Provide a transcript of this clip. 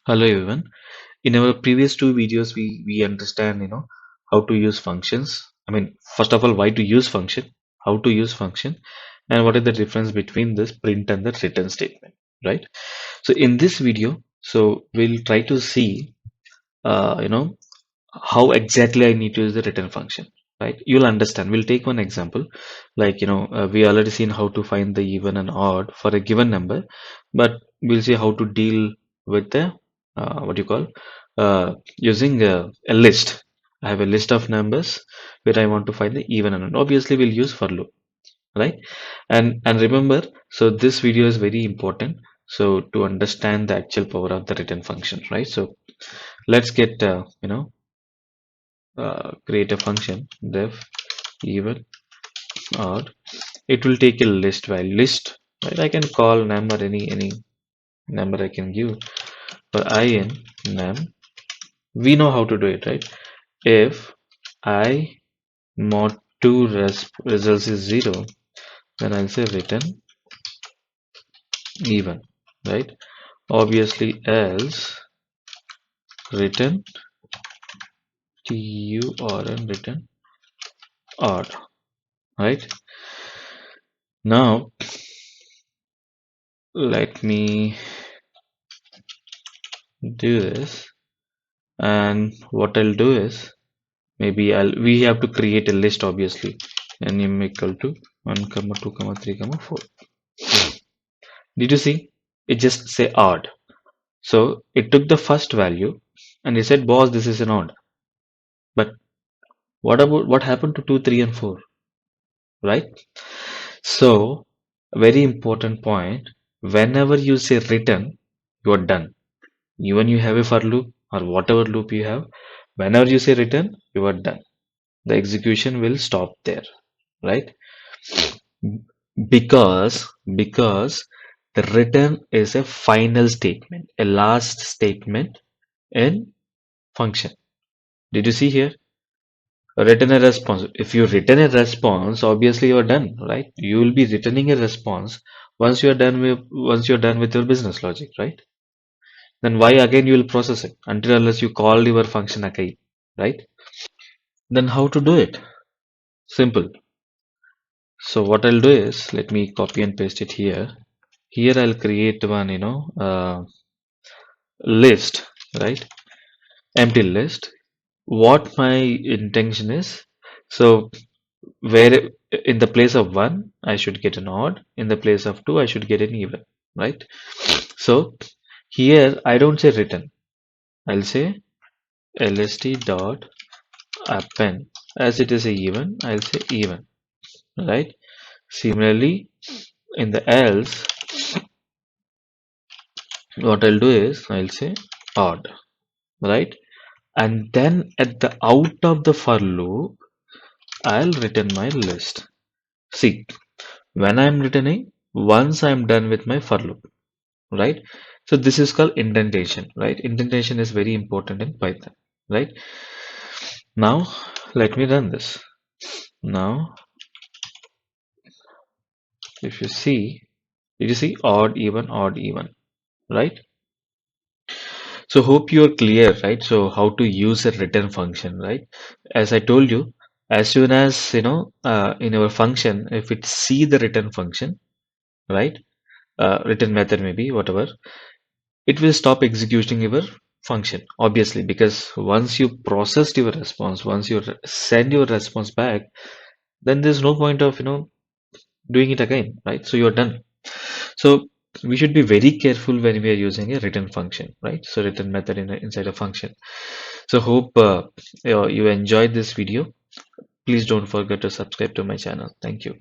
Hello everyone. In our previous two videos, we understand how to use functions. I mean, first of all, why to use function, how to use function, and what is the difference between this print and the return statement, right? So in this video, so we'll try to see, uh, you know, how exactly I need to use the return function, right? You'll understand. We'll take one example, like we already seen how to find the even and odd for a given number, but we'll see how to deal with the what do you call using a list. I have a list of numbers where I want to find the even and odd. Obviously, we'll use for loop, right? And remember, so this video is very important. So to understand the actual power of the return function, right? So let's get create a function def even odd. It will take a list value list, right? I can call number any number I can give for in num. We know how to do it, right? If I mod 2 results is 0, then I'll say return even, right? Obviously else return tu or return odd, right? Now let me do this. And what I'll do is maybe we have to create a list, obviously, and num equal to 1 comma 2 comma 3 comma 4. Did you see? It just say odd. So it took the first value and it said, boss, this is an odd. But what happened to 2, 3, and 4? Right? So very important point. Whenever you say return, you are done. Even you have a for loop or whatever loop you have, whenever you say return, you are done. The execution will stop there, right? Because the return is a final statement, a last statement in function. Did you see here? Return a response. If you return a response, obviously you are done, right? You will be returning a response once you're done with your business logic, right? Then why again you will process it until unless you call your function again, right? Then how to do it? Simple. So what I'll do is let me copy and paste it here. Here I'll create one, list, right? Empty list. What my intention is, so where in the place of 1, I should get an odd. In the place of 2, I should get an even, right? So here I don't say return. I'll say lst dot append. As it is a even, I'll say even, right? Similarly, in the else, what I'll do is I'll say odd, right? And then at the out of the for loop, I'll return my list. See, when I'm returning, once I'm done with my for loop, right? So this is called indentation, right? Indentation is very important in Python, right? Now, let me run this. Now, if you see, did you see odd, even, right? So hope you are clear, right? So how to use a return function, right? As I told you, as soon as in our function, if it see the return function, right? Return method maybe whatever, it will stop executing your function, obviously, because once you processed your response, once you send your response back, then there's no point of doing it again, right? So you're done. So we should be very careful when we are using a return function, right? So return method inside a function. So hope you enjoyed this video. Please don't forget to subscribe to my channel. Thank you.